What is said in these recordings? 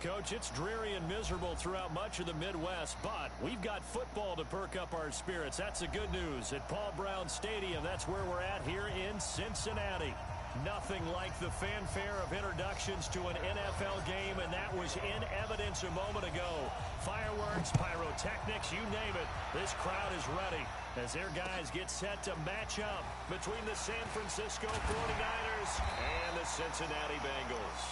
Coach. It's dreary and miserable throughout much of the Midwest, but we've got football to perk up our spirits. That's the good news. At Paul Brown Stadium, that's where we're at here in Cincinnati. Nothing like the fanfare of introductions to an NFL game, and that was in evidence a moment ago. Fireworks, pyrotechnics, you name it. This crowd is ready as their guys get set to match up between the San Francisco 49ers and the Cincinnati Bengals.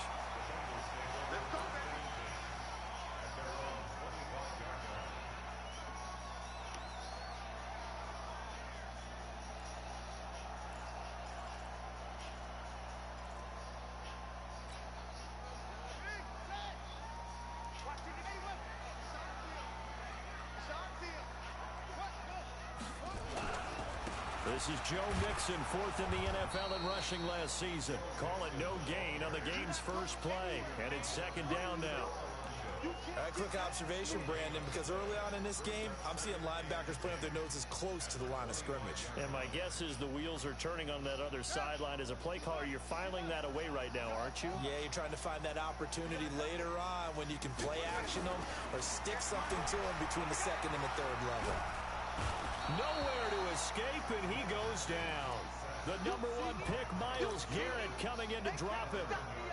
This is Joe Mixon, fourth in the NFL in rushing last season. Call it no gain on the game's first play. And it's second down now. A quick observation, Brandon, because early on in this game, I'm seeing linebackers putting up their noses close to the line of scrimmage. And my guess is the wheels are turning on that other sideline. As a play caller, you're filing that away right now, aren't you? Yeah, you're trying to find that opportunity later on when you can play action them or stick something to them between the second and the third level. Nowhere to escape, and he goes down. The number one pick, Myles Garrett, coming in to drop him.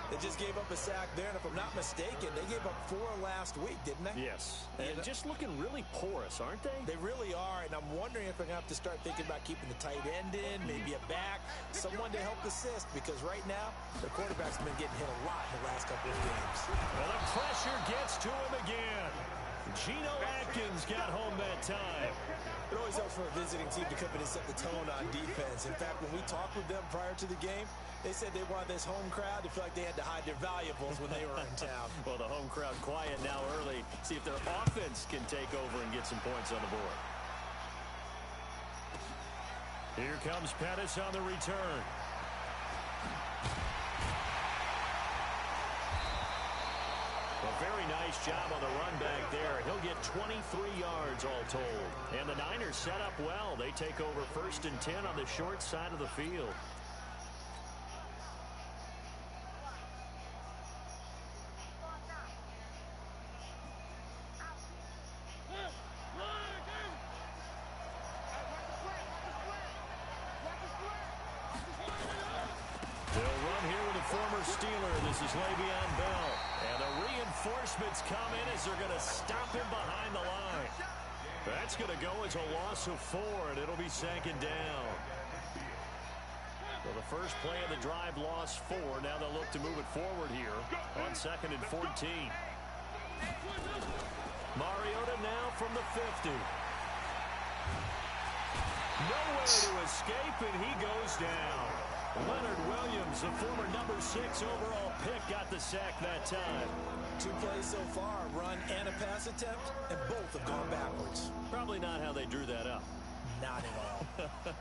They just gave up a sack there, and if I'm not mistaken, they gave up 4 last week, didn't they? Yes, and just looking really porous, aren't they? They really are, and I'm wondering if they're going to have to start thinking about keeping the tight end in, maybe a back, someone to help assist, because right now, the quarterback's been getting hit a lot in the last couple of games. Well, the pressure gets to him again. Geno Atkins got home that time. It always helps for a visiting team to come in and set the tone on defense. In fact, when we talked with them prior to the game, they said they wanted this home crowd to feel like they had to hide their valuables when they were in town. Well, the home crowd quiet now early. See if their offense can take over and get some points on the board. Here comes Pettis on the return. A very nice job on the run back there. He'll get 23 yards all told. And the Niners set up well. They take over 1st and 10 on the short side of the field. They'll run here with a former Steeler. This is Le'Veon Bell. And the reinforcements come in as they're going to stop him behind the line. That's going to go as a loss of 4, and it'll be second down. So the first play of the drive lost 4. Now they'll look to move it forward here on 2nd and 14. Mariota now from the 50. Nowhere to escape, and he goes down. Leonard Williams, the former number 6 overall pick, got the sack that time. 2 plays so far, a run and a pass attempt, and both have gone backwards. Probably not how they drew that up. Not at all.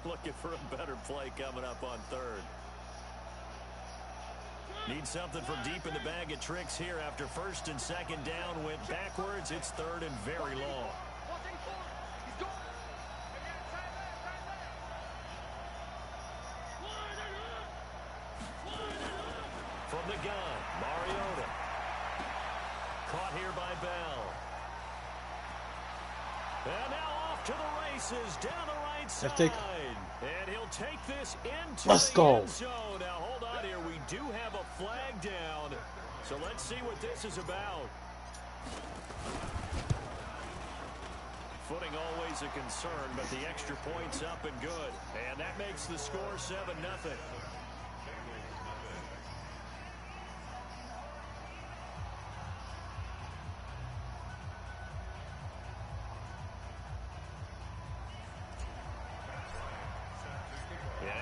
Looking for a better play coming up on 3rd. Need something from deep in the bag of tricks here after 1st and 2nd down went backwards. It's 3rd and very long. From the gun, Mariota. Caught here by Bell. And now off to the races down the right side. And he'll take this into the end zone. Now hold on here. We do have a flag down. So let's see what this is about. Footing always a concern, but the extra point's up and good. And that makes the score 7-0.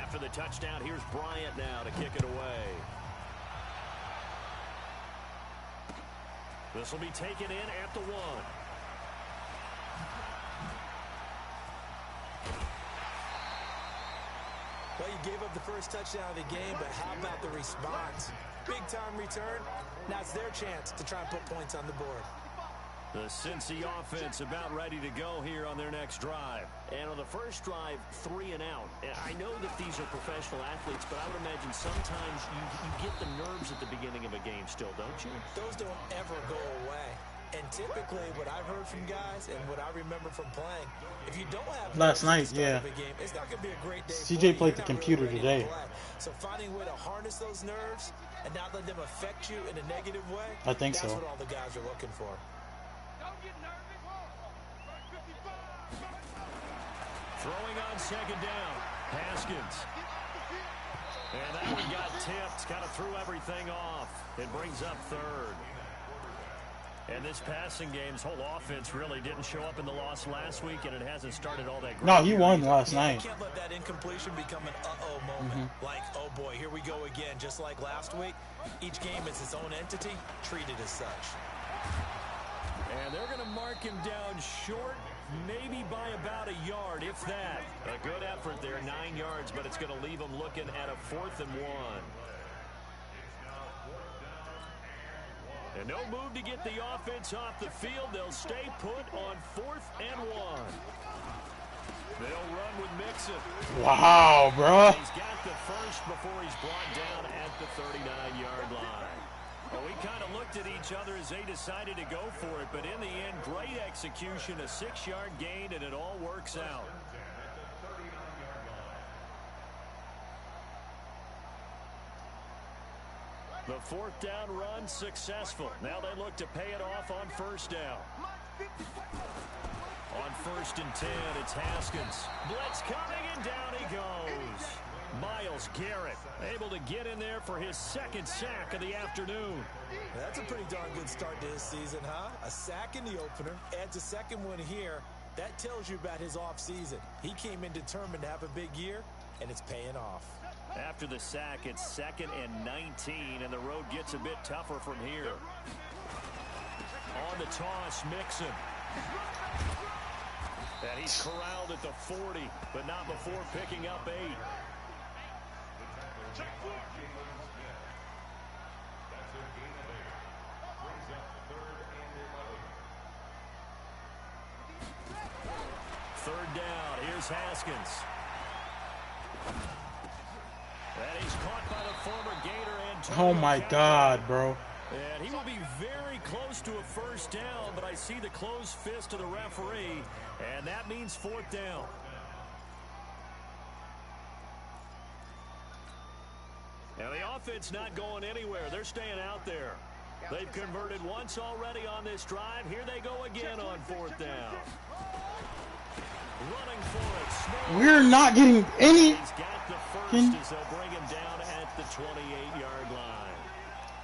After the touchdown, here's Bryant now to kick it away. This will be taken in at the 1. Well, you gave up the first touchdown of the game, but how about the response? Big-time return. Now it's their chance to try and put points on the board. The Cincy offense about ready to go here on their next drive. And on the first drive, 3 and out. I know that these are professional athletes, but I would imagine sometimes you get the nerves at the beginning of a game still, don't you? Those don't ever go away. And typically, what I've heard from guys and what I remember from playing, if you don't have last night, yeah, game, it's not going to be a great day. CJ played the computer today. So finding a way to harness those nerves and not let them affect you in a negative way, I think that's so. what all the guys are looking for. Throwing on second down, Haskins. And that one got tipped, kind of threw everything off. It brings up third. And this passing game's whole offense really didn't show up in the loss last week, and it hasn't started all that great. No, he won last night. You can't let that incompletion become an uh-oh moment. Like, oh boy, here we go again, just like last week. Each game is its own entity, treated as such. And they're going to mark him down short, maybe by about a yard, if that. A good effort there, 9 yards, but it's going to leave him looking at a 4th and 1. And no move to get the offense off the field. They'll stay put on 4th and 1. They'll run with Mixon. Wow, bro. He's got the first before he's brought down at the 39-yard line. Well, we kind of looked at each other as they decided to go for it, but in the end, great execution, a 6-yard gain, and it all works out. The 4th down run successful. Now they look to pay it off on 1st down. On 1st and 10, it's Haskins. Blitz coming, and down he goes. Myles Garrett able to get in there for his 2nd sack of the afternoon. That's a pretty darn good start to his season, huh? A sack in the opener, adds a 2nd one here. That tells you about his offseason. He came in determined to have a big year, and it's paying off. After the sack, it's 2nd and 19, and the road gets a bit tougher from here. On the toss, Mixon. And he's corralled at the 40, but not before picking up 8. Third down, here's Haskins. And he's caught by the former Gator and Oh my God, bro. And he will be very close to a 1st down, but I see the closed fist of the referee, and that means 4th down. Now the offense not going anywhere. They're staying out there. They've converted once already on this drive. Here they go again on 4th down. Running for it. We're not getting any. He's got the first as they'll bring him down at the 28-yard line.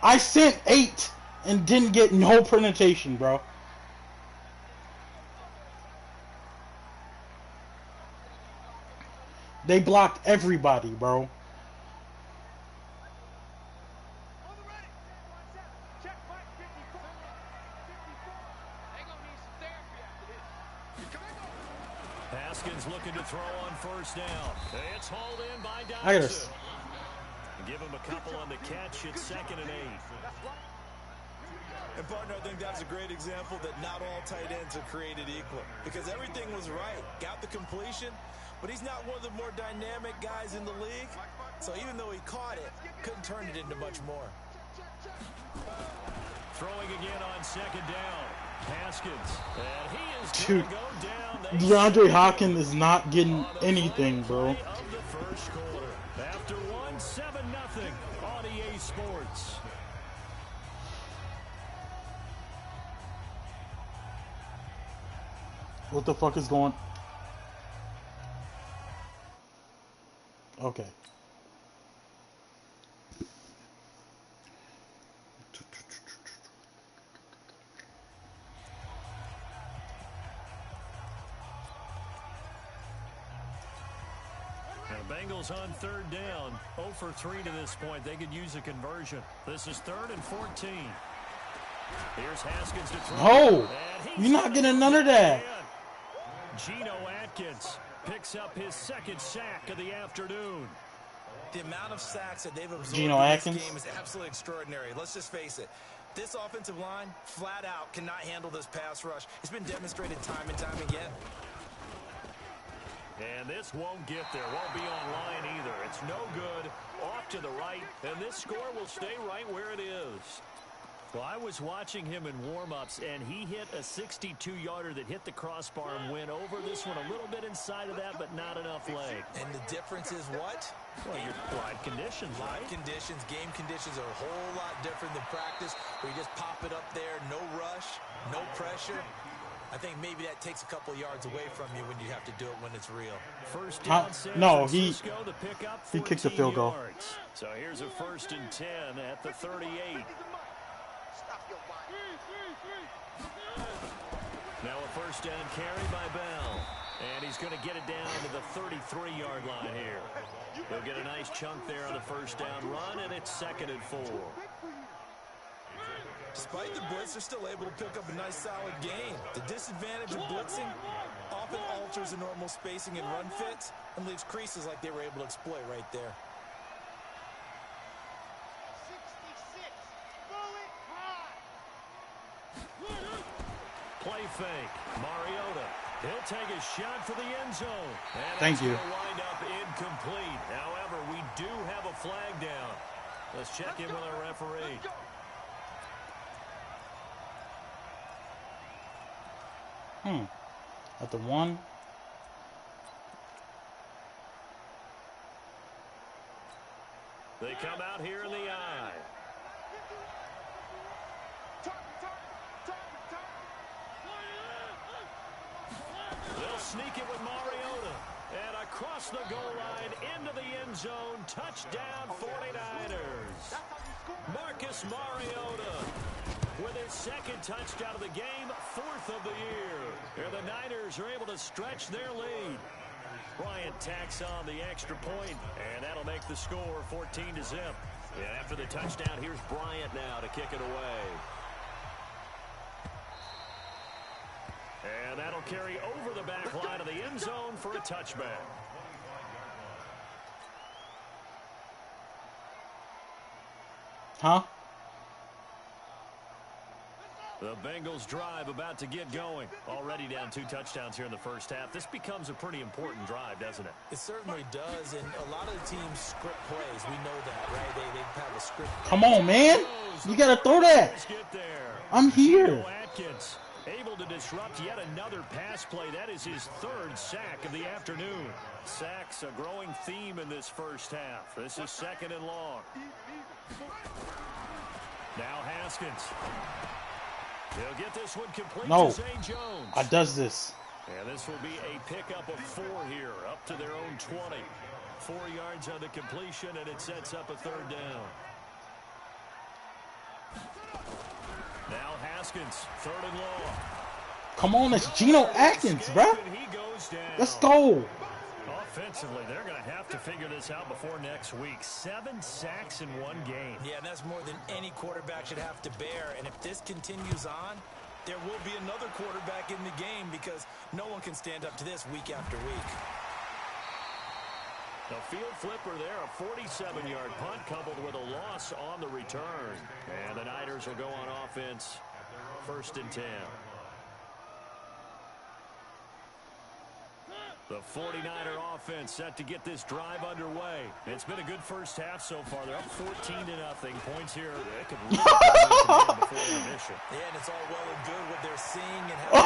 I sent 8 and didn't get no penetration, bro. They blocked everybody, bro. Haskins looking to throw on 1st down. It's hauled in by I gotta. Dodson. Give him a couple on the catch. It's 2nd and 8. And partner, I think that's a great example that not all tight ends are created equal. Because everything was right. Got the completion, but he's not one of the more dynamic guys in the league. So even though he caught it, couldn't turn it into much more. Throwing again on 2nd down. Haskins. And he is Dude, going to go down. DeAndre Hopkins is not getting anything, bro. Of the first quarter. After 7-0 on EA Sports. What the fuck is going? Okay. Bengals on 3rd down. 0 for 3 to this point. They could use a conversion. This is 3rd and 14. Here's Haskins to throw. Oh, you're not getting none of that. Geno Atkins picks up his 2nd sack of the afternoon. The amount of sacks that they've absorbed Geno in Atkins. this game is absolutely extraordinary. Let's just face it. This offensive line, flat out, cannot handle this pass rush. It's been demonstrated time and time again. And this won't get there. Won't be online either. It's no good. Off to the right. And this score will stay right where it is. Well, I was watching him in warm-ups, and he hit a 62-yarder that hit the crossbar and went over this one a little bit inside of that, but not enough leg. And the difference is what? Well, your live conditions, right? Live conditions, game conditions are a whole lot different than practice, where you just pop it up there, no rush, no pressure. I think maybe that takes a couple yards away from you when you have to do it when it's real. First down, no, he kicked the field goal. So here's a 1st and 10 at the 38. Now a 1st down carry by Bell. And he's going to get it down to the 33-yard line here. He'll get a nice chunk there on the 1st down run, and it's 2nd and 4. Despite the blitz, they're still able to pick up a nice, solid gain. The disadvantage of blitzing often alters the normal spacing and run fits and leaves creases like they were able to exploit right there. 66, play fake. Mariota. He'll take a shot for the end zone. And thank you. Wind up incomplete. However, we do have a flag down. Let's check in with our referee. At the 1. They come out here in the eye. They'll sneak it with Mariota. And across the goal line into the end zone. Touchdown 49ers. Marcus Mariota with his 2nd touchdown of the game, 4th of the year. And the Niners are able to stretch their lead. Bryant tacks on the extra point, and that'll make the score 14-0. And after the touchdown, here's Bryant now to kick it away. And that'll carry over the back line of the end zone for a touchback. Huh? The Bengals drive about to get going. Already down 2 touchdowns here in the first half. This becomes a pretty important drive, doesn't it? It certainly does, and a lot of the teams script plays. We know that, right? They have a script. Come on, man. You got to throw that. I'm here. Atkins able to disrupt yet another pass play. That is his 3rd sack of the afternoon. Sacks a growing theme in this first half. This is 2nd and long. Now Haskins. He'll get this one complete to Zay Jones. I does this. And this will be a pickup of 4 here, up to their own 20. 4 yards on the completion, and it sets up a 3rd down. Now Haskins, 3rd and long. Come on, it's Geno Atkins, bruh. Let's go. Offensively, they're going to have to figure this out before next week. 7 sacks in 1 game. Yeah, and that's more than any quarterback should have to bear. And if this continues on, there will be another quarterback in the game because no one can stand up to this week after week. The field flipper there, a 47-yard punt coupled with a loss on the return. And the Niners will go on offense, 1st and 10. The 49er offense set to get this drive underway. It's been a good first half so far. They're up 14-0. Points here. They could really before intermission. Yeah, and it's all well and good what they're seeing and how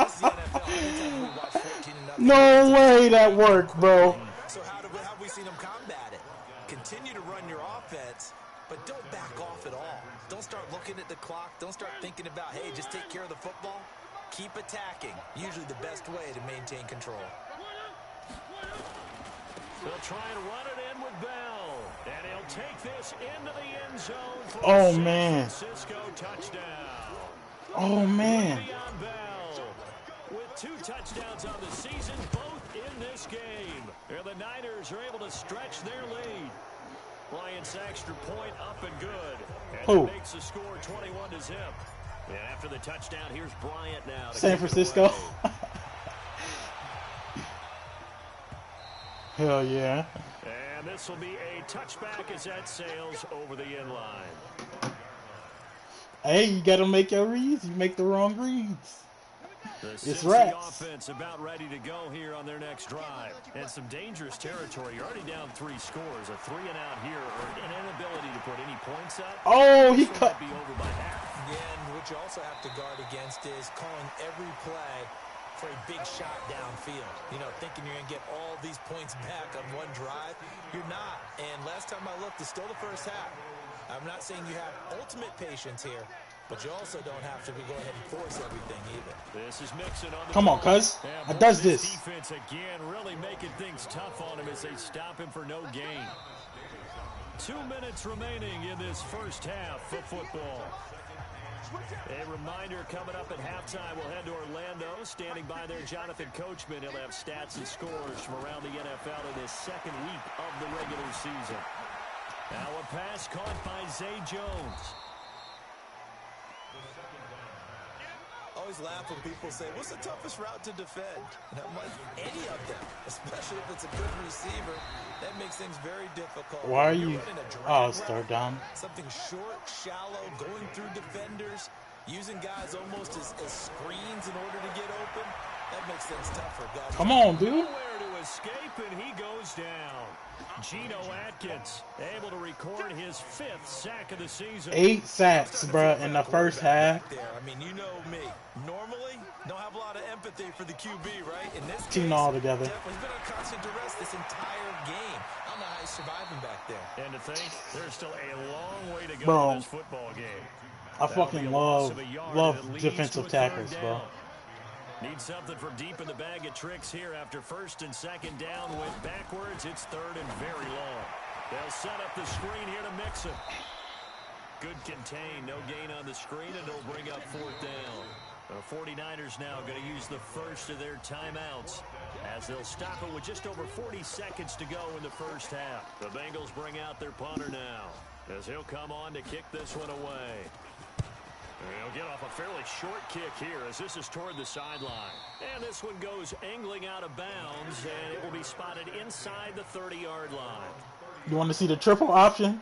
this is the NFL. Anytime we watch 14-0. No way that worked, bro. So how have we seen them combat it? Continue to run your offense, but don't back off at all. Don't start looking at the clock. Don't start thinking about, hey, just take care of the football. Keep attacking. Usually the best way to maintain control. They'll try and run it in with Bell. And he'll take this into the end zone for a San Francisco touchdown. Oh, man. Bell with 2 touchdowns on the season, both in this game. And the Niners are able to stretch their lead. Bryant's extra point up and good. And it makes the score 21-0. And after the touchdown, here's Bryant now. San Francisco. And And this will be a touchback as that sails over the inline. Hey, you got to make your reads. You make the wrong reads. It's Cincy rats. offense about ready to go here on their next drive. And some dangerous territory. You're already down 3 scores. A 3 and out here, or an inability to put any points up. Oh, he cut. Be over by half. Yeah, and what you also have to guard against is calling every play for a big shot downfield. You know, thinking you're going to get all these points back on one drive. You're not. And last time I looked, it's still the first half. I'm not saying you have ultimate patience here, but you also don't have to go ahead and force everything either. This is Mixon on the Come on, cuz. I does this. Defense again, really making things tough on him as they stop him for no gain. 2 minutes remaining in this first half of football. A reminder coming up at halftime, we'll head to Orlando. Standing by there, Jonathan Coachman. He'll have stats and scores from around the NFL in this second week of the regular season. Now a pass caught by Zay Jones. Always laugh when people say, what's the toughest route to defend? And I'm like, any of them, especially if it's a good receiver. That makes things very difficult. Why are you? Oh, it's third down. Something short, shallow, going through defenders, using guys almost as screens in order to get open. That makes things tougher. Come on, dude. Nowhere to escape, and he goes down. Geno Atkins able to record his 5th sack of the season. 8 sacks, bruh, in the first half. I mean, you know me. Normally, don't have a lot of empathy for the QB, right? In this Team case, all together. He's been on constant duress this entire game. I don't know how he's surviving back there. And to think, there's still a long way to go Bro, in this football game. I fucking love defensive tackles, bro. Need something from deep in the bag of tricks here after 1st and 2nd down. Went backwards. It's 3rd and very long. They'll set up the screen here to Mixon. Good contain. No gain on the screen, and it'll bring up 4th down. The 49ers now going to use the first of their timeouts as they'll stop it with just over 40 seconds to go in the first half. The Bengals bring out their punter now as he'll come on to kick this one away. He'll get off a fairly short kick here as this is toward the sideline. And this one goes angling out of bounds, and it will be spotted inside the 30-yard line. You want to see the triple option?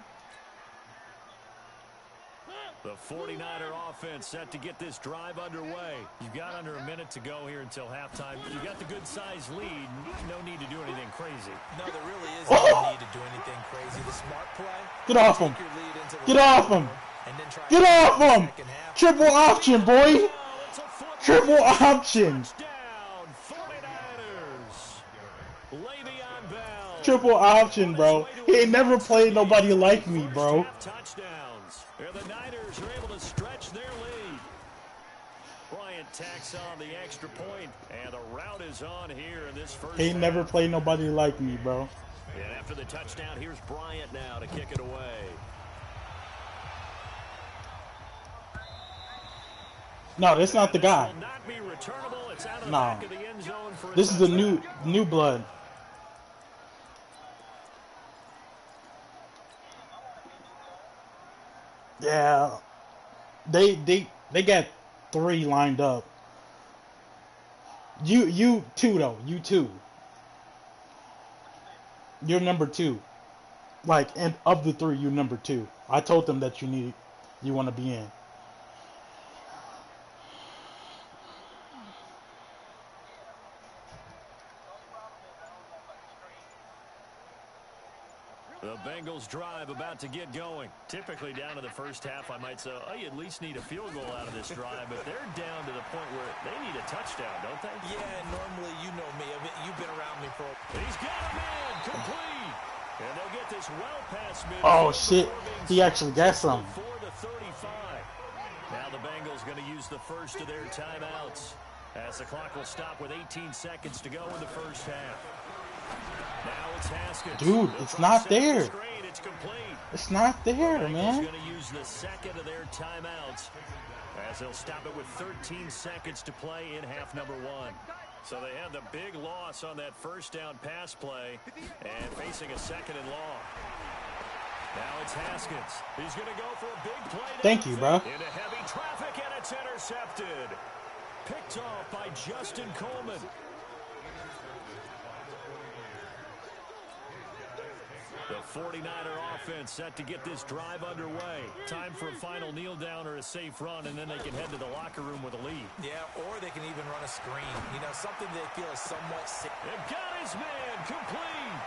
The 49er offense set to get this drive underway. You've got under a minute to go here until halftime. You've got the good-sized lead. No need to do anything crazy. No, there really is no need to do anything crazy. The smart play. Get off him. Get off him. Get off him. Triple option, boy. Triple option. Triple option, bro. He ain't never played nobody like me, bro. The Niners are able to stretch their lead. Bryant tacks on the extra point, and the route is on here in this first. He ain't never played nobody like me, bro. And after the touchdown, here's Bryant now to kick it away. No, that's not the guy. No, this is the new blood. Yeah, they got 3 lined up. You two though. You two. You're number 2. Like, and of the 3, you're number 2. I told them that you want to be in. The Bengals drive about to get going. Typically down to the first half, I might say, oh, you at least need a field goal out of this drive, but they're down to the point where they need a touchdown, don't they? Yeah, normally, you know me. I mean, you've been around me for... He's got a man, complete. And they'll get this well past mid. Oh, shit. He actually got some. 4 to 35. Now the Bengals going to use the first of their timeouts as the clock will stop with 18 seconds to go in the first half. Now it's Haskins. Dude, it's not there. It's complete. It's not there, man. Going to use the second of their timeouts as they'll stop it with 13 seconds to play in half number 1. So they had the big loss on that first down pass play and facing a 2nd and long. Now it's Haskins. He's going to go for a big play. Thank you, bro. Into heavy traffic, and it's intercepted. Picked off by Justin Coleman. The 49er offense set to get this drive underway. Time for a final kneel down or a safe run, and then they can head to the locker room with a lead. Yeah, or they can even run a screen. You know, something they feel is somewhat safe. They've got his man complete.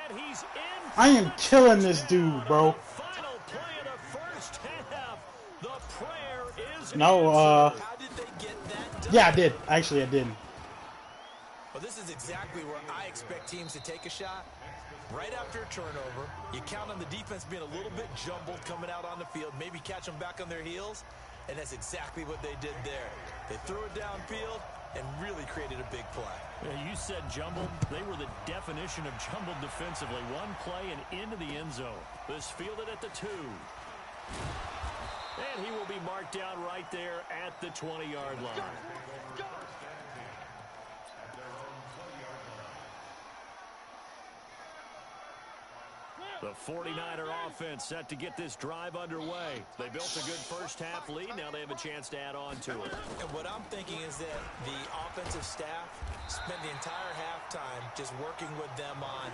And he's in. I am killing this dude, bro. Final play of the first half. The prayer is No, How did they get that done? yeah, I did. Actually, I didn't. Well, this is exactly where I expect teams to take a shot. Right after a turnover, you count on the defense being a little bit jumbled coming out on the field, maybe catch them back on their heels, and that's exactly what they did there. They threw it downfield and really created a big play. Yeah, you said jumbled. They were the definition of jumbled defensively. One play and into the end zone. This fielded at the 2. And he will be marked down right there at the 20-yard line. The 49er offense set to get this drive underway. They built a good first-half lead. Now they have a chance to add on to it. And what I'm thinking is that the offensive staff spent the entire halftime just working with them on,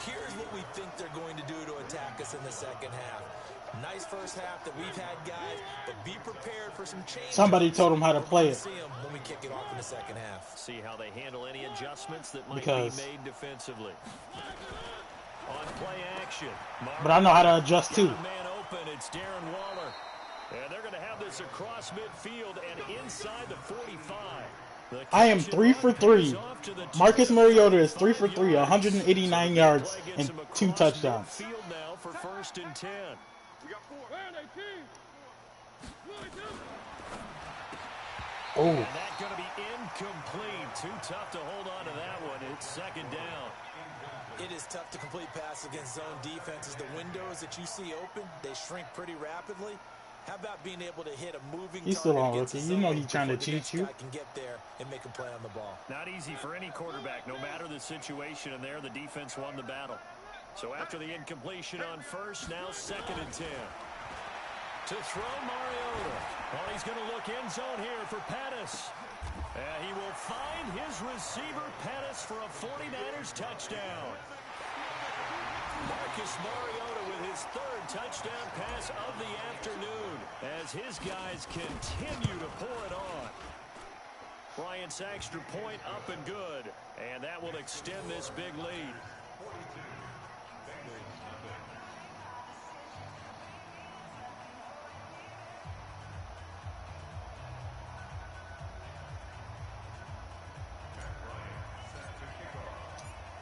here's what we think they're going to do to attack us in the second half. Nice first half that we've had, guys, but be prepared for some changes. Somebody told them how to play it. See them when we kick it off in the second half. See how they handle any adjustments that might be made defensively. On play action. But I know how to adjust too. Man open, it's Darren Waller. And they're going to have this across midfield and inside the 45. I am 3 for 3. Marcus Mariota is 3 for 3, 189 yards and 2 touchdowns. Field now for 1st and 10. Oh. And that's going to be incomplete. Too tough to hold on to that one. It's 2nd down. It is tough to complete pass against zone defenses. The windows that you see open, they shrink pretty rapidly. How about being able to hit a moving He's still on rookie. You know he's trying to cheat you. Can get there and make a play on the ball. Not easy for any quarterback, no matter the situation. And there, the defense won the battle. So after the incompletion on first, now 2nd and 10. To throw Mariota. Well, he's going to look end zone here for Pettis. He will find his receiver, Pettis, for a 49ers touchdown. Marcus Mariota with his 3rd touchdown pass of the afternoon as his guys continue to pour it on. Bryant's extra point up and good, and that will extend this big lead.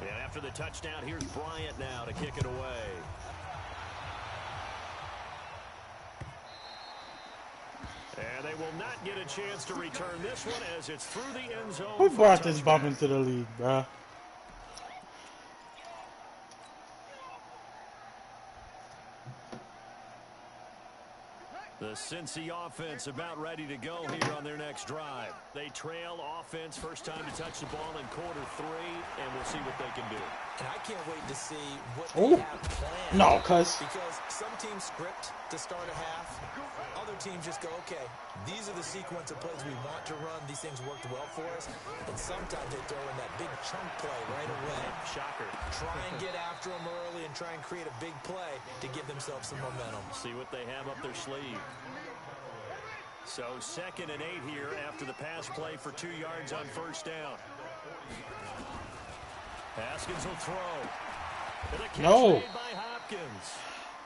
And after the touchdown, here's Bryant now to kick it away. And they will not get a chance to return this one as it's through the end zone. Who brought this bump into the league, bruh? The Cincy offense about ready to go here on their next drive. They trail offense, first time to touch the ball in Q3, and we'll see what they can do. And I can't wait to see what they have planned. No, cuz. Because some teams script to start a half. Other teams just go, okay, these are the sequence of plays we want to run. These things worked well for us. And sometimes they throw in that big chunk play right away. Shocker. Try and get after them early and try and create a big play to give themselves some momentum. See what they have up their sleeve. So 2nd and 8 here after the pass play for 2 yards on first down. Haskins will throw. No. Made by Hopkins.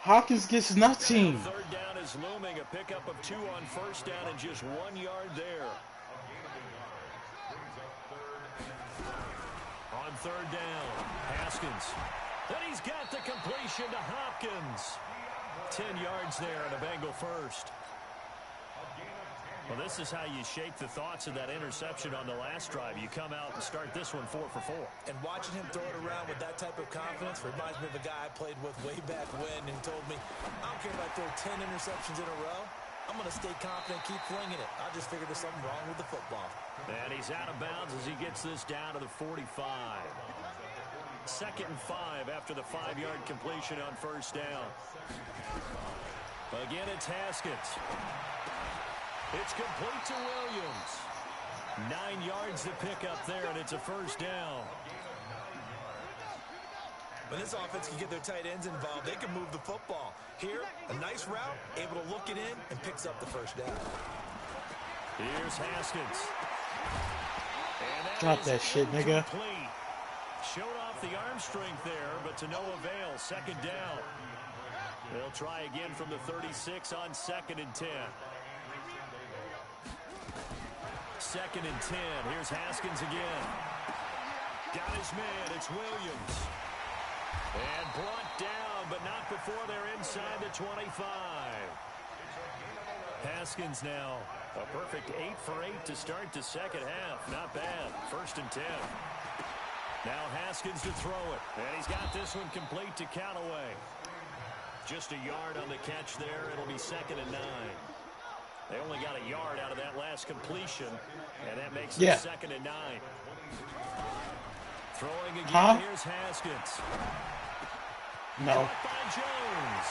Hopkins gets nothing. 3rd down is looming. A pickup of 2 on first down and just 1 yard there. On 3rd down, Haskins. Then he's got the completion to Hopkins. 10 yards there and a Bengal first. Well, this is how you shake the thoughts of that interception on the last drive. You come out and start this one 4 for 4. And watching him throw it around with that type of confidence reminds me of a guy I played with way back when and told me, I don't care if I throw 10 interceptions in a row. I'm going to stay confident, keep flinging it. I just figured there's something wrong with the football. And he's out of bounds as he gets this down to the 45. 2nd and 5 after the 5-yard completion on first down. Again, it's Haskins. It's complete to Williams. 9 yards to pick up there, and it's a first down. When this offense can get their tight ends involved, they can move the football. Here, a nice route, able to look it in, and picks up the first down. Here's Haskins. Drop that shit, nigga. Showed off the arm strength there, but to no avail. Second down. They'll try again from the 36 on 2nd and 10. 2nd and 10. Here's Haskins again. Got his man. It's Williams. And brought down, but not before they're inside the 25. Haskins now. A perfect 8 for 8 to start the second half. Not bad. 1st and 10. Now Haskins to throw it. And he's got this one complete to Callaway. Just a yard on the catch there. It'll be 2nd and 9. They only got a yard out of that last completion. And that makes it 2nd and 9. Throwing again. Here's Haskins. No. Caught by Jones.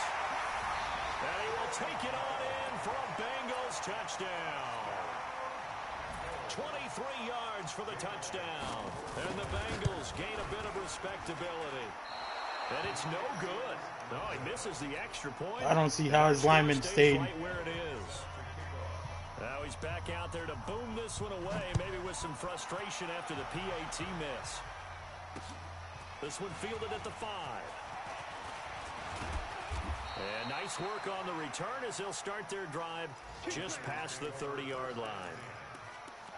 And he will take it on in for a Bengals touchdown. 23 yards for the touchdown. And the Bengals gain a bit of respectability. And it's no good. No, he misses the extra point. I don't see how his lineman stayed. Right where it is. Now he's back out there to boom this one away, maybe with some frustration after the PAT miss. This one fielded at the 5. And nice work on the return as they'll start their drive just past the 30-yard line.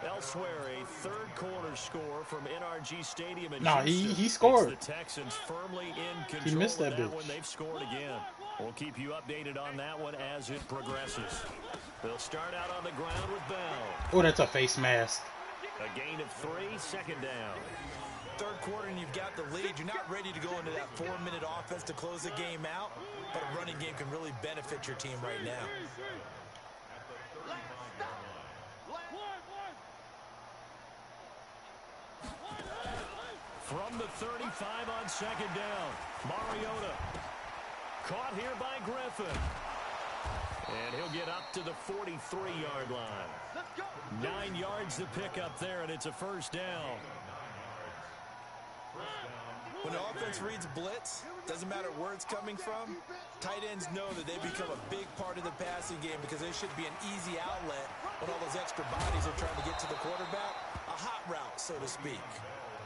Elsewhere, a third-quarter score from NRG Stadium in Houston. he scored. It's the Texans firmly in control. He missed that one. They've scored again. We'll keep you updated on that one as it progresses. They'll start out on the ground with Bell. Oh, that's a face mask. A gain of 3, 2nd down. Third quarter and you've got the lead. You're not ready to go into that 4-minute offense to close the game out, but a running game can really benefit your team right now. From the 35 on 2nd down, Mariota caught here by Griffin. And he'll get up to the 43-yard line. 9 yards to pick up there, and it's a first down. When the offense reads blitz, doesn't matter where it's coming from, tight ends know that they become a big part of the passing game because they should be an easy outlet when all those extra bodies are trying to get to the quarterback. A hot route, so to speak.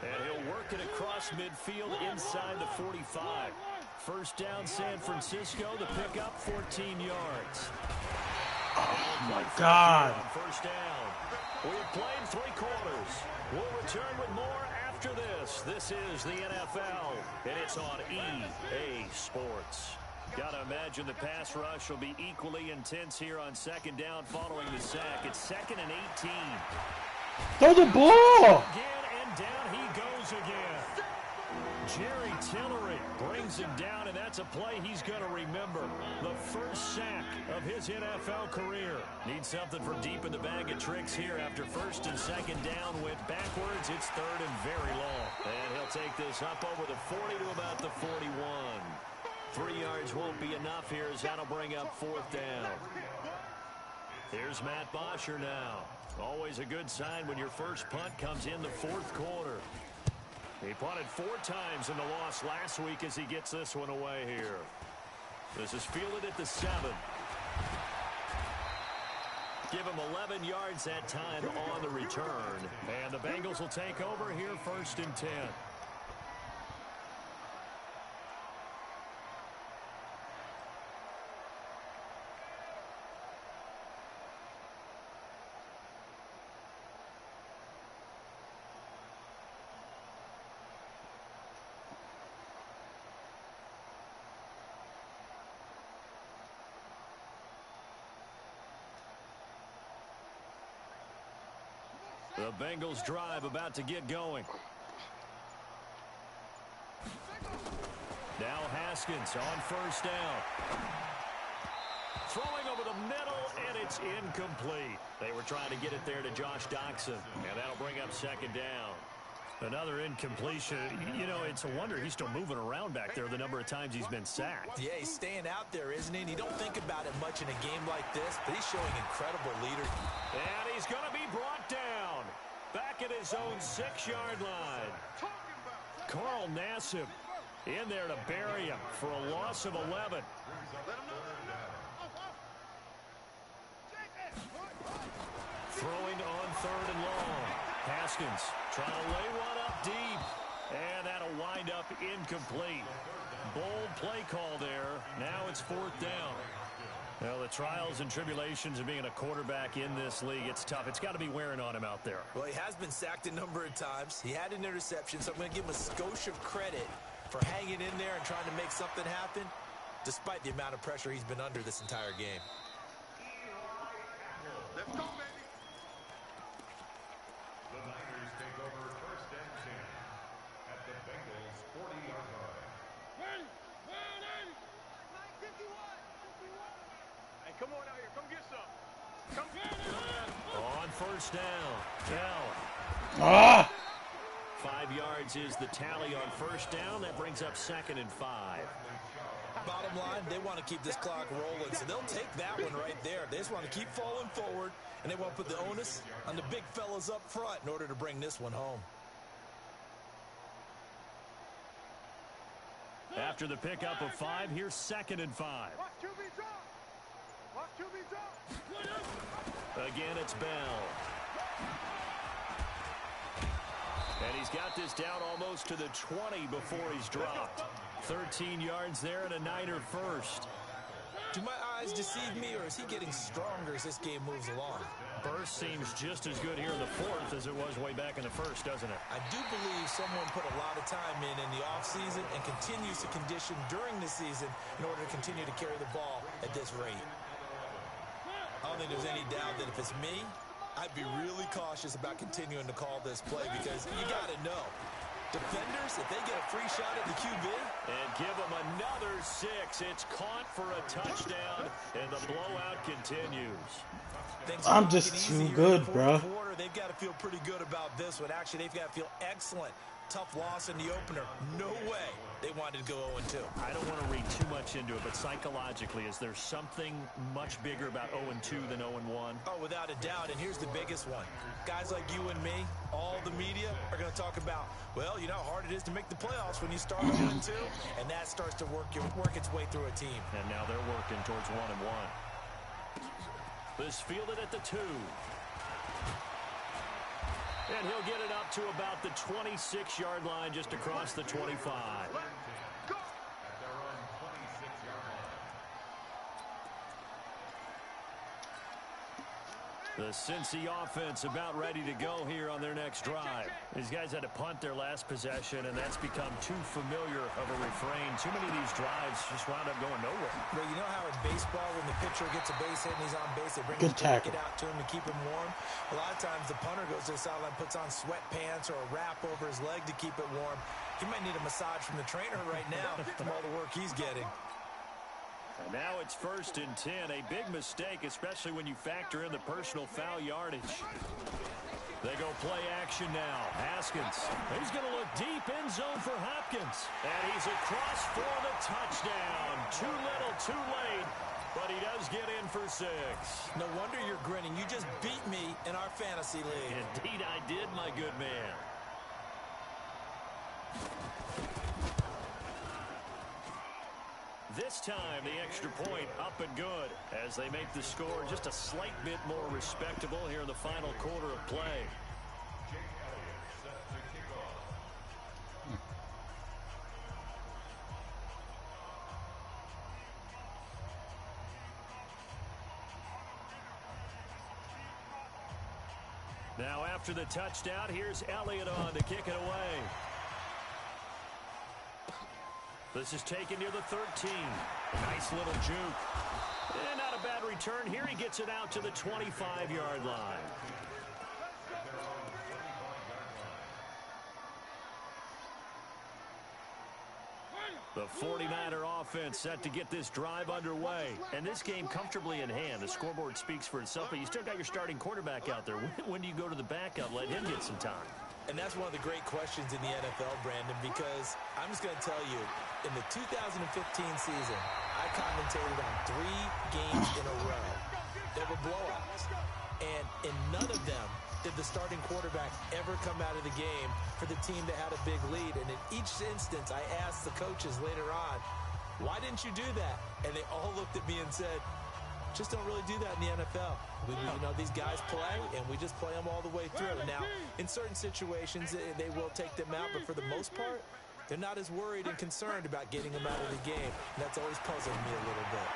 And he'll work it across midfield inside the 45. First down, San Francisco. The pickup, 14 yards. Oh, my God. First down. We have played 3 quarters. We'll return with more after this. This is the NFL, and it's on EA Sports. Gotta imagine the pass rush will be equally intense here on 2nd down following the sack. It's 2nd and 18. Throw the ball! Again, and down he goes again. Jerry Tillery brings him down, and that's a play he's going to remember. The first sack of his NFL career. Needs something from deep in the bag of tricks here after 1st and 2nd down went backwards. It's 3rd and very long. And he'll take this up over the 40 to about the 41. 3 yards won't be enough here as that'll bring up 4th down. Here's Matt Bosher now. Always a good sign when your first punt comes in the 4th quarter. He punted 4 times in the loss last week as he gets this one away here. This is fielded at the 7. Give him 11 yards that time on the return. And the Bengals will take over here 1st and 10. The Bengals drive about to get going. Now Haskins on 1st down. Throwing over the middle, and it's incomplete. They were trying to get it there to Josh Doxson, and that'll bring up 2nd down. Another incompletion. You know, it's a wonder he's still moving around back there the number of times he's been sacked. Yeah, he's staying out there, isn't he? And you don't think about it much in a game like this, but he's showing incredible leadership. And he's going to be brought down. back at his own 6-yard line. Carl Nassib in there to bury him for a loss of 11. Throwing on 3rd and long. Haskins trying to lay one up deep. And that'll wind up incomplete. Bold play call there. Now it's 4th down. Well, the trials and tribulations of being a quarterback in this league, it's tough. It's got to be wearing on him out there. Well, he has been sacked a number of times. He had an interception, so I'm going to give him a skosh of credit for hanging in there and trying to make something happen, despite the amount of pressure he's been under this entire game. Let's go, baby. The Niners take over 1st and 10 at the Bengals' 40-yard line. Hey, come on out here. Come get some. Come get it. On 1st down. Cal. 5 yards is the tally on 1st down. That brings up 2nd and 5. Bottom line, they want to keep this clock rolling, so they'll take that one right there. They just want to keep falling forward, and they want to put the onus on the big fellas up front in order to bring this one home. After the pickup of 5, here's 2nd and 5. Watch QB drop. Watch QB drop. Again, it's Bell. And he's got this down almost to the 20 before he's dropped. 13 yards there and a Niner first. Do my eyes deceive me, or is he getting stronger as this game moves along? Burst seems just as good here in the 4th as it was way back in the 1st, doesn't it? I do believe someone put a lot of time in the offseason and continues to condition during the season in order to continue to carry the ball at this rate. I don't think there's any doubt that if it's me, I'd be really cautious about continuing to call this play because you got to know. Defenders, if they get a free shot at the QB. And give them another 6. It's caught for a touchdown, and the blowout continues. I'm just too good, bro. They've got to feel pretty good about this one. Actually, they've got to feel excellent. Tough loss in the opener. No way they wanted to go 0-2. I don't want to read too much into it, but psychologically, is there something much bigger about 0-2 than 0-1? Oh, without a doubt, and here's the biggest one. Guys like you and me, all the media, are going to talk about, well, you know how hard it is to make the playoffs when you start 0-2, and that starts to work its way through a team. And now they're working towards 1-1. This fielded at the 2. And he'll get it up to about the 26-yard line, just across the 25. The Cincy offense about ready to go here on their next drive. These guys had to punt their last possession, and that's become too familiar of a refrain. Too many of these drives just wound up going nowhere. Well, you know how in baseball, when the pitcher gets a base hit and he's on base, they bring Good his tackle. jacket out to him to keep him warm. A lot of times the punter goes to the sideline, puts on sweatpants or a wrap over his leg to keep it warm. He might need a massage from the trainer right now from all the work he's getting. And now it's 1st and 10. A big mistake, especially when you factor in the personal foul yardage. They go play action now. Haskins. He's going to look deep in zone for Hopkins. And he's across for the touchdown. Too little, too late. But he does get in for 6. No wonder you're grinning. You just beat me in our fantasy league. Indeed I did, my good man. This time, the extra point up and good as they make the score just a slight bit more respectable here in the final quarter of play. Now after the touchdown, here's Elliott on to kick it away. This is taken near the 13. Nice little juke. And not a bad return. Here he gets it out to the 25-yard line. The 49er offense set to get this drive underway. And this game comfortably in hand. The scoreboard speaks for itself, but you still got your starting quarterback out there. When do you go to the backup? Let him get some time. And that's one of the great questions in the NFL, Brandon, because I'm just going to tell you, in the 2015 season, I commentated on 3 games in a row that were blowouts. And in none of them did the starting quarterback ever come out of the game for the team that had a big lead. And in each instance, I asked the coaches later on, why didn't you do that? And they all looked at me and said, just don't really do that in the NFL. These guys play, and we just play them all the way through. Now, in certain situations, they will take them out, but for the most part, they're not as worried and concerned about getting them out of the game. And that's always puzzled me a little bit.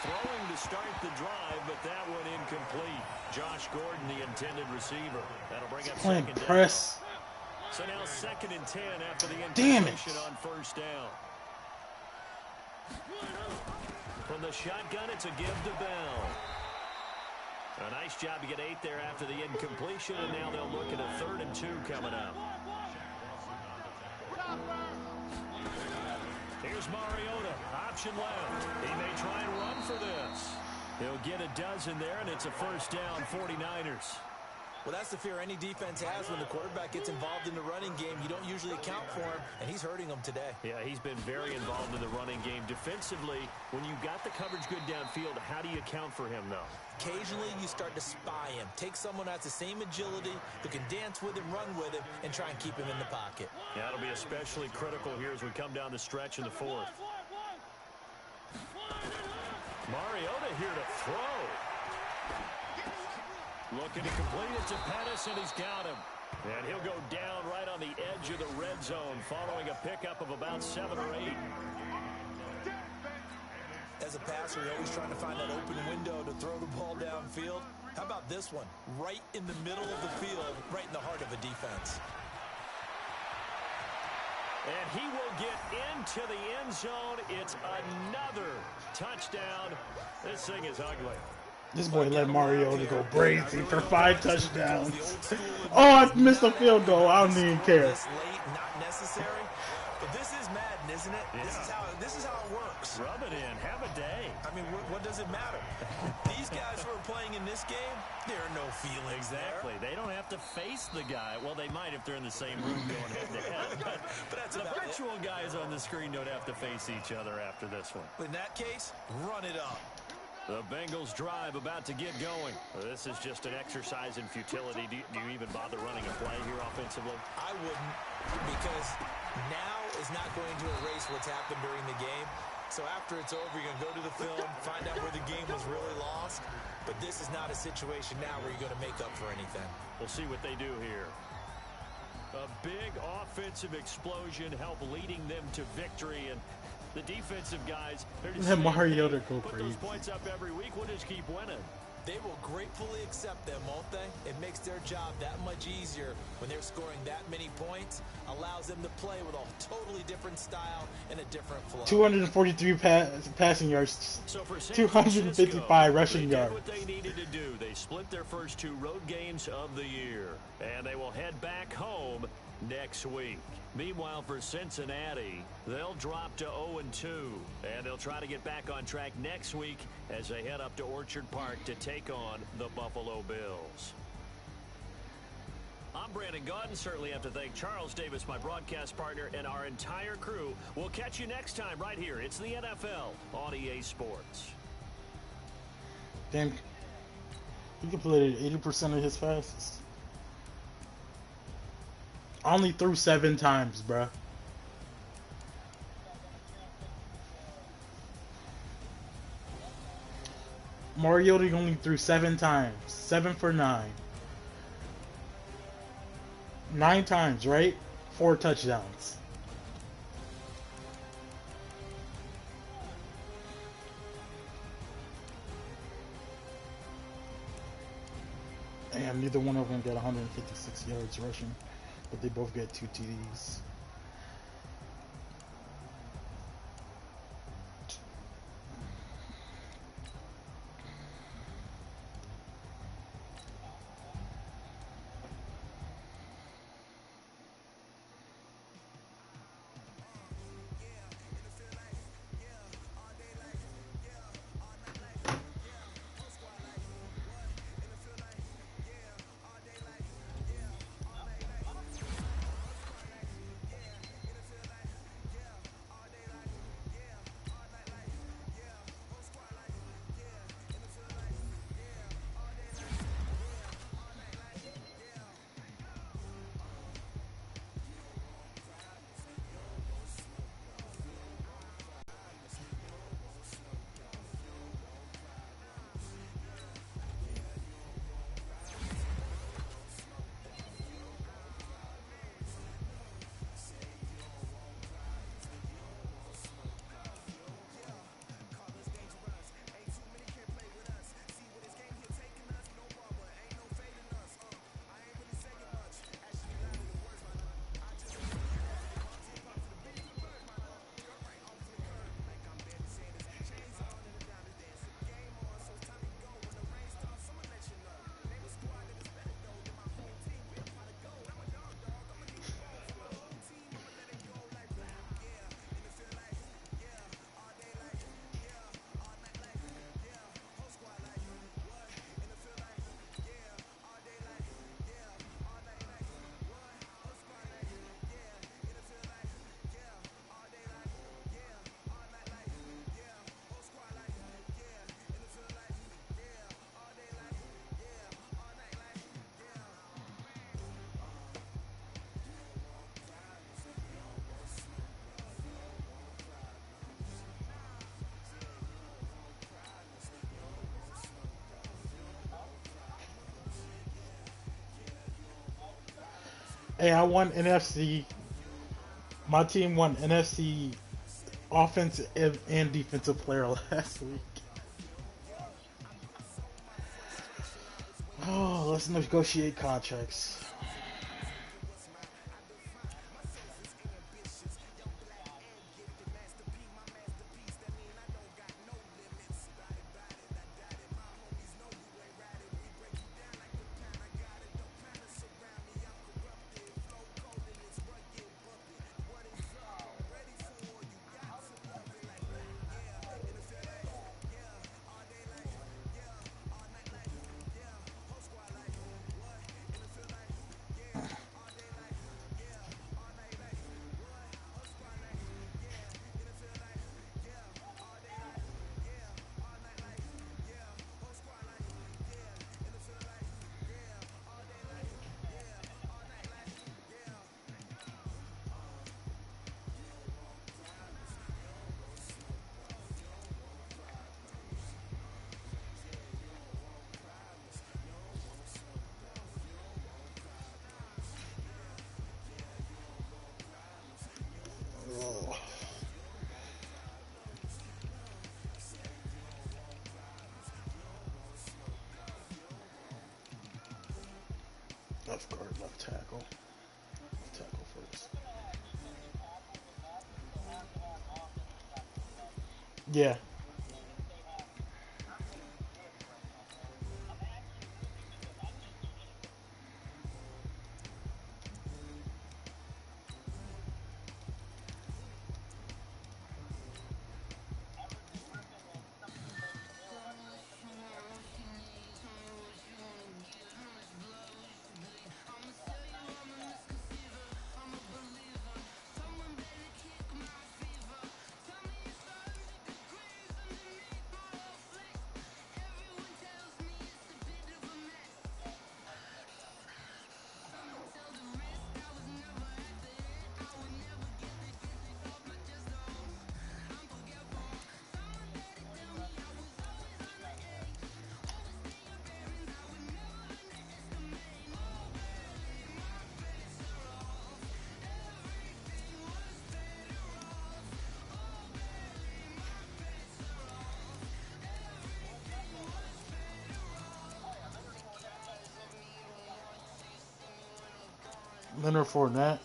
Throwing to start the drive, but that one incomplete. Josh Gordon, the intended receiver. That'll bring up second down. Press. So now 2nd and 10 after the Damn it. incompletion on first down. From the shotgun, it's a give to Bell. A nice job to get 8 there after the incompletion, and now they'll look at a 3rd and 2 coming up. Here's Mariota, option left. He may try and run for this. He'll get a dozen there, and it's a first down, 49ers. Well, that's the fear any defense has when the quarterback gets involved in the running game. You don't usually account for him, and he's hurting them today. Yeah, he's been very involved in the running game. Defensively, when you've got the coverage good downfield, how do you account for him, though? Occasionally, you start to spy him. Take someone that's the same agility, who can dance with him, run with him, and try and keep him in the pocket. Yeah, it'll be especially critical here as we come down the stretch in the 4th. Mariota here to throw. Looking to complete it to Pettis, and he's got him. And he'll go down right on the edge of the red zone following a pickup of about 7 or 8. As a passer, you're always trying to find that open window to throw the ball downfield. How about this one? Right in the middle of the field, right in the heart of a defense. And he will get into the end zone. It's another touchdown. This thing is ugly. This boy let Mariota go crazy for 5 touchdowns. Oh, I missed a field goal. I don't even care. This late, not necessary. But this is Madden, isn't it? Yeah. This is how it works. Rub it in. Have a day. I mean, what does it matter? These guys who are playing in this game, there are no feelings Exactly. there. They don't have to face the guy. Well, they might if they're in the same room going head to head. But that's the about it. virtual guys on the screen don't have to face each other after this one. In that case, run it up. The Bengals drive about to get going. This is just an exercise in futility. Do you even bother running a play here offensively? I wouldn't, because now is not going to erase what's happened during the game. So after it's over, you're going to go to the film, find out where the game was really lost. But this is not a situation now where you're going to make up for anything. We'll see what they do here. A big offensive explosion help leading them to victory, and the defensive guys, they're just Let Mariota go put crazy. those points up every week. We'll just keep winning. They will gratefully accept them, won't they? It makes their job that much easier when they're scoring that many points, allows them to play with a totally different style and a different flow. 243 passing yards, So for San 255 Francisco, rushing they yards. did what they needed to do. They split their first 2 road games of the year, and they will head back home next week. Meanwhile, for Cincinnati, they'll drop to 0-2, and they'll try to get back on track next week as they head up to Orchard Park to take on the Buffalo Bills. I'm Brandon Gaudin. Certainly have to thank Charles Davis, my broadcast partner, and our entire crew. We'll catch you next time right here. It's the NFL on EA Sports. Damn, he completed 80% of his passes. Only threw 7 times, bruh. Mariota only threw 7 times. 7 for 9. 9 times, right? 4 touchdowns. And neither one of them got 156 yards rushing. But they both get 2 TDs. Hey, I won NFC. My team won NFC offensive and defensive player last week. Oh, let's negotiate contracts. Oh. Left guard, left tackle. Left tackle first. Yeah. Leonard Fournette.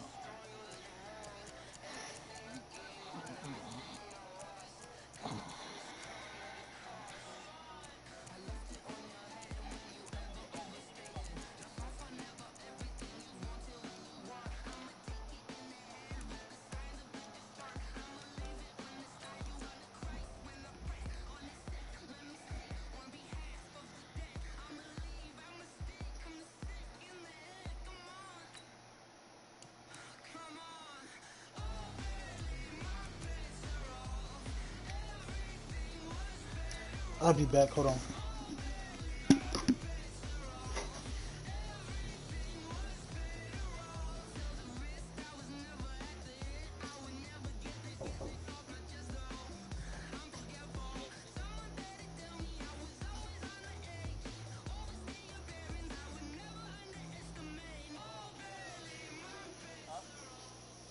I'll be back. Hold on.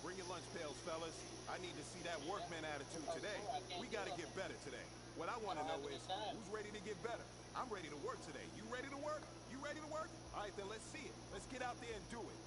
Bring your lunch pails, fellas. I need to see that workman attitude today. We got to get better today. What I want to know is, who's ready to get better? I'm ready to work today. You ready to work? You ready to work? All right, then let's see it. Let's get out there and do it.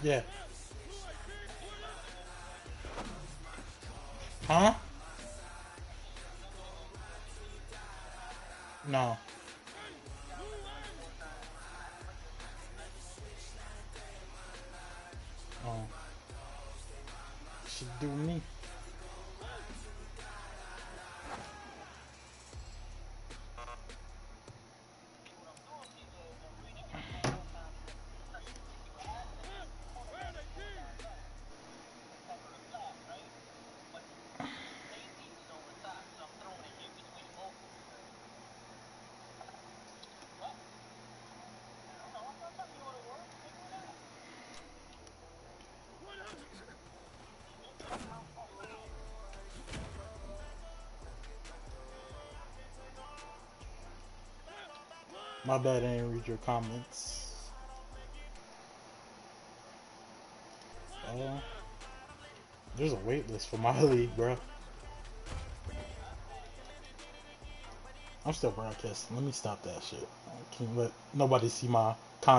Yeah. Huh? No. Oh. Should do me. My bad, I didn't read your comments. There's a wait list for my league, bro. I'm still broadcasting. Let me stop that shit. I can't let nobody see my content.